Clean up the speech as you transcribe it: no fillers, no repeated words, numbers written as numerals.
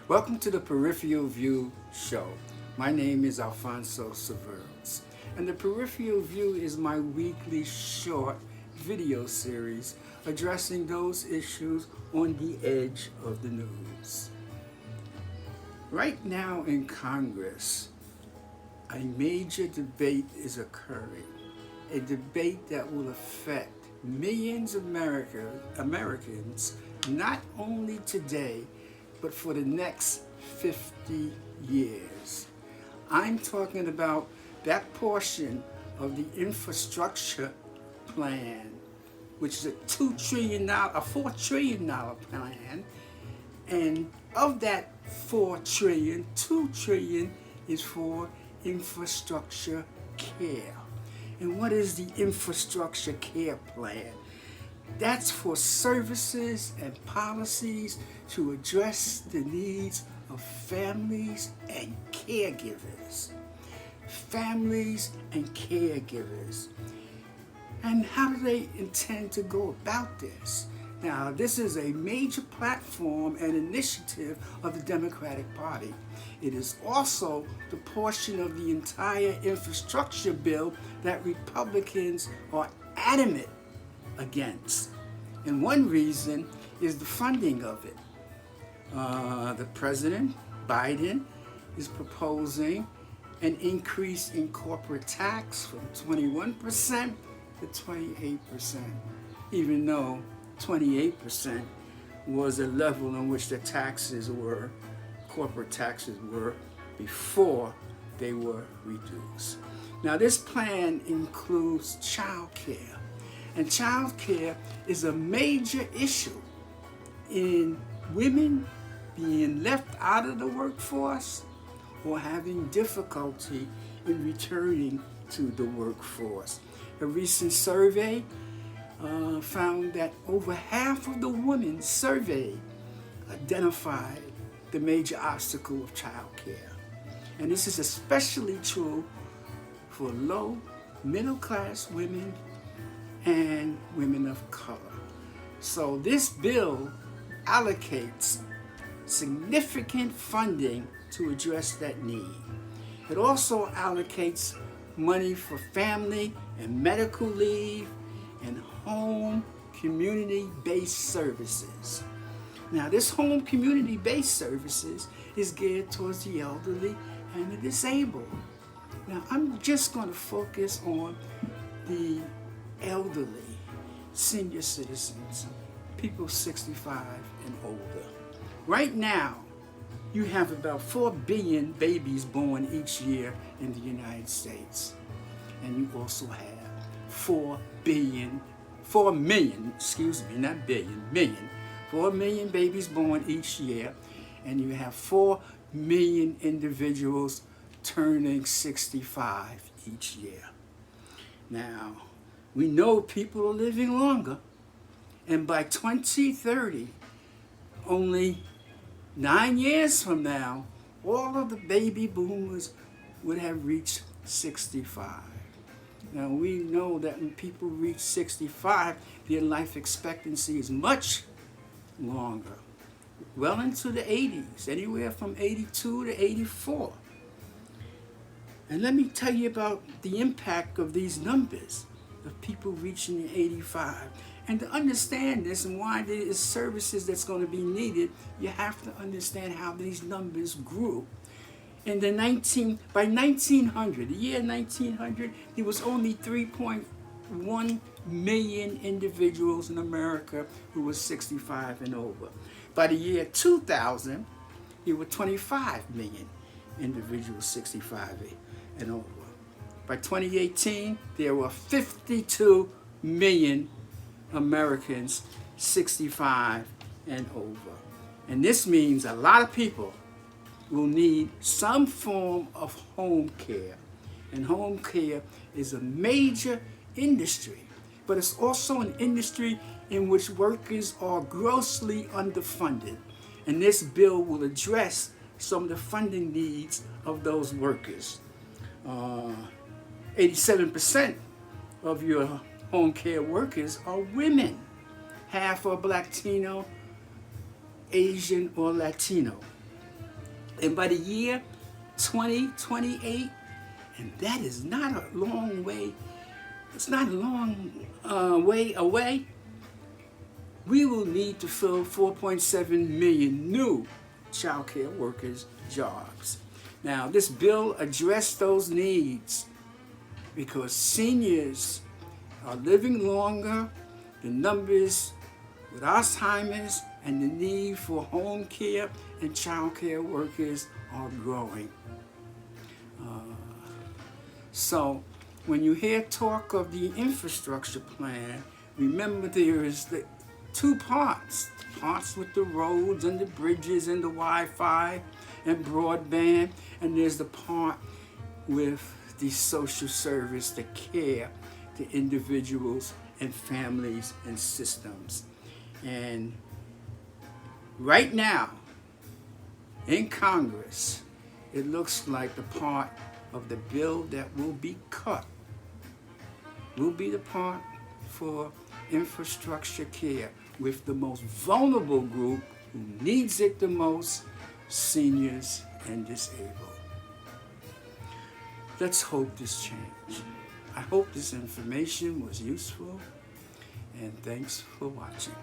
Welcome to the Peripheral View show. My name is Alfonso Severos, and the Peripheral View is my weekly short video series addressing those issues on the edge of the news. Right now in Congress, a major debate is occurring, a debate that will affect millions of Americans not only today, but for the next 50 years. I'm talking about that portion of the infrastructure plan, which is a $4 trillion plan, and of that 4 trillion, 2 trillion is for infrastructure care. And what is the infrastructure care plan? That's for services and policies to address the needs of families and caregivers. Families and caregivers. And how do they intend to go about this? Now, this is a major platform and initiative of the Democratic Party. It is also the portion of the entire infrastructure bill that Republicans are adamant against. And one reason is the funding of it. The President, Biden, is proposing an increase in corporate tax from 21% to 28%, even though 28% was a level in which the corporate taxes were before they were reduced. Now, this plan includes child care. And child care is a major issue in women being left out of the workforce or having difficulty in returning to the workforce. A recent survey found that over half of the women surveyed identified the major obstacle of child care. And this is especially true for low, middle-class women and women of color. So this bill allocates significant funding to address that need. It also allocates money for family and medical leave and home community-based services. Now, this home community-based services is geared towards the elderly and the disabled. Now, I'm just going to focus on the elderly, senior citizens, people 65 and older. Right now, you have about 4 billion babies born each year in the United States. And you also have 4 million babies born each year. And you have 4 million individuals turning 65 each year. Now, we know people are living longer, and by 2030, only 9 years from now, all of the baby boomers would have reached 65. Now, we know that when people reach 65, their life expectancy is much longer, well into the 80s, anywhere from 82 to 84. And let me tell you about the impact of these numbers of people reaching 85. And to understand this and why there is services that's going to be needed, you have to understand how these numbers grew. By 1900, the year 1900, there was only 3.1 million individuals in America who were 65 and over. By the year 2000, there were 25 million individuals 65 and over. By 2018, there were 52 million Americans 65 and over. And this means a lot of people will need some form of home care. And home care is a major industry, but it's also an industry in which workers are grossly underfunded. And this bill will address some of the funding needs of those workers. 87% of your home care workers are women. Half are Latino, Asian, or Latino. And by the year 2028, and that is not a long way, it's not a long way away, we will need to fill 4.7 million new child care workers' jobs. Now, this bill addressed those needs because seniors are living longer, the numbers with Alzheimer's and the need for home care and child care workers are growing. So when you hear talk of the infrastructure plan, remember there is the two parts. The parts with the roads and the bridges and the Wi-Fi and broadband, and there's the part with the social service, the care to individuals and families and systems. And right now, in Congress, it looks like the part of the bill that will be cut will be the part for infrastructure care with the most vulnerable group who needs it the most, seniors and disabled. Let's hope this changes. I hope this information was useful, and thanks for watching.